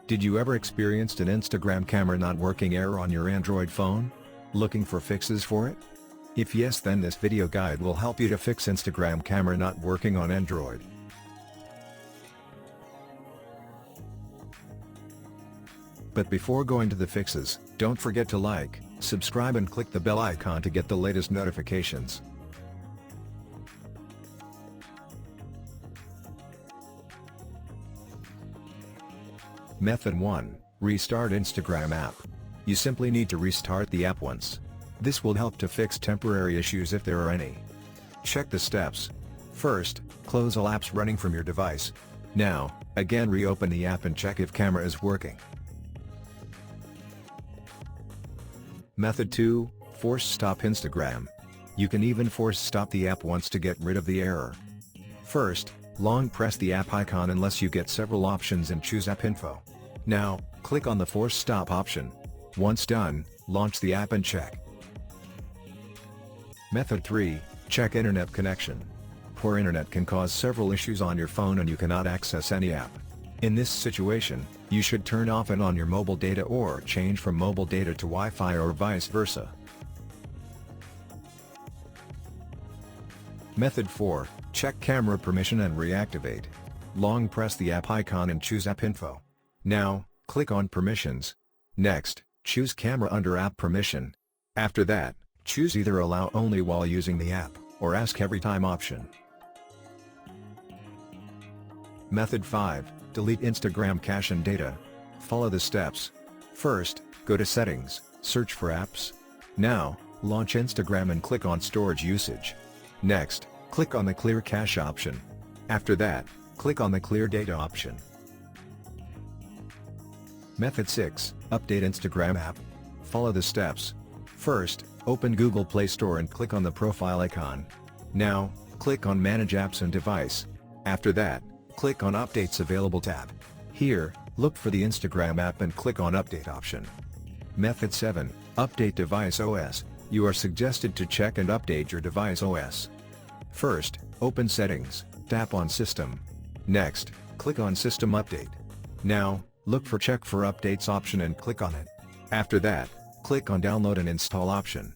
Did you ever experience an Instagram camera not working error on your Android phone? Looking for fixes for it? If yes, then this video guide will help you to fix Instagram camera not working on Android. But before going to the fixes, don't forget to like, subscribe and click the bell icon to get the latest notifications. Method 1. Restart Instagram app. You simply need to restart the app once. This will help to fix temporary issues if there are any. Check the steps. First, close all apps running from your device. Now, again reopen the app and check if camera is working. Method 2. Force stop Instagram. You can even force stop the app once to get rid of the error. First, long press the app icon unless you get several options and choose App Info. Now, click on the Force Stop option. Once done, launch the app and check. Method 3. Check internet connection. Poor internet can cause several issues on your phone and you cannot access any app. In this situation, you should turn off and on your mobile data or change from mobile data to Wi-Fi or vice versa. Method 4. Check camera permission and reactivate. Long press the app icon and choose App Info. Now, click on Permissions. Next, choose Camera under App Permission. After that, choose either Allow only while using the app, or Ask every time option. Method 5. Delete Instagram cache and data. Follow the steps. First, go to Settings, search for Apps. Now, launch Instagram and click on Storage Usage. Next, click on the Clear Cache option. After that, click on the Clear Data option. Method 6. Update Instagram app. Follow the steps. First, open Google Play Store and click on the profile icon. Now, click on Manage Apps and Device. After that, click on Updates Available tab. Here, look for the Instagram app and click on Update option. Method 7. Update Device OS. You are suggested to check and update your device OS. First, open Settings, tap on System. Next, click on System Update. Now, look for Check for Updates option and click on it. After that, click on Download and Install option.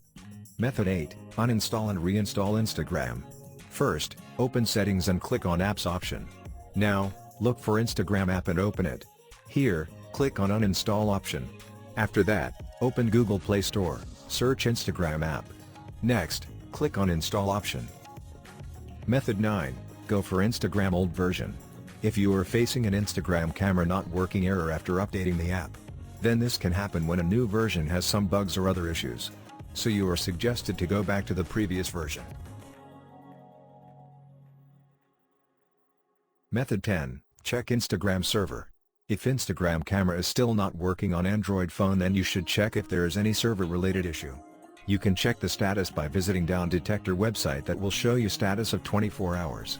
Method 8. Uninstall and reinstall Instagram. First, open Settings and click on Apps option. Now, look for Instagram app and open it. Here, click on Uninstall option. After that, open Google Play Store, search Instagram app. Next, click on Install option. Method 9. Go for Instagram old version. If you are facing an Instagram camera not working error after updating the app, then this can happen when a new version has some bugs or other issues. So you are suggested to go back to the previous version. Method 10. Check Instagram server. If Instagram camera is still not working on Android phone, then you should check if there is any server related issue. You can check the status by visiting Down Detector website that will show you status of 24 hours.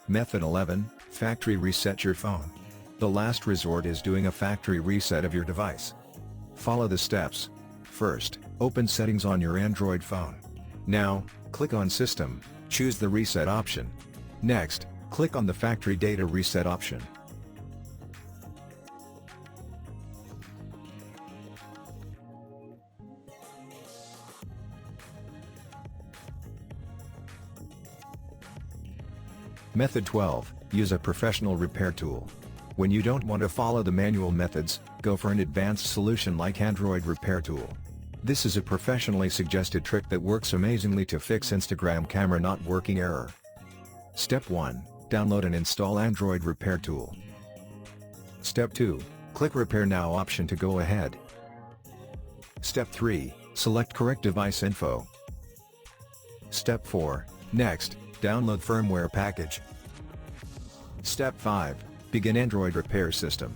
Method 11. Factory reset your phone. The last resort is doing a factory reset of your device. Follow the steps. First, open Settings on your Android phone. Now, click on System, choose the Reset option. Next, click on the Factory Data Reset option. Method 12. Use a professional repair tool. When you don't want to follow the manual methods, go for an advanced solution like Android Repair Tool. This is a professionally suggested trick that works amazingly to fix Instagram camera not working error. Step 1. Download and install Android Repair Tool. Step 2. Click Repair Now option to go ahead. Step 3. Select correct device info. Step 4. Next, download firmware package. Step 5. Begin Android repair system.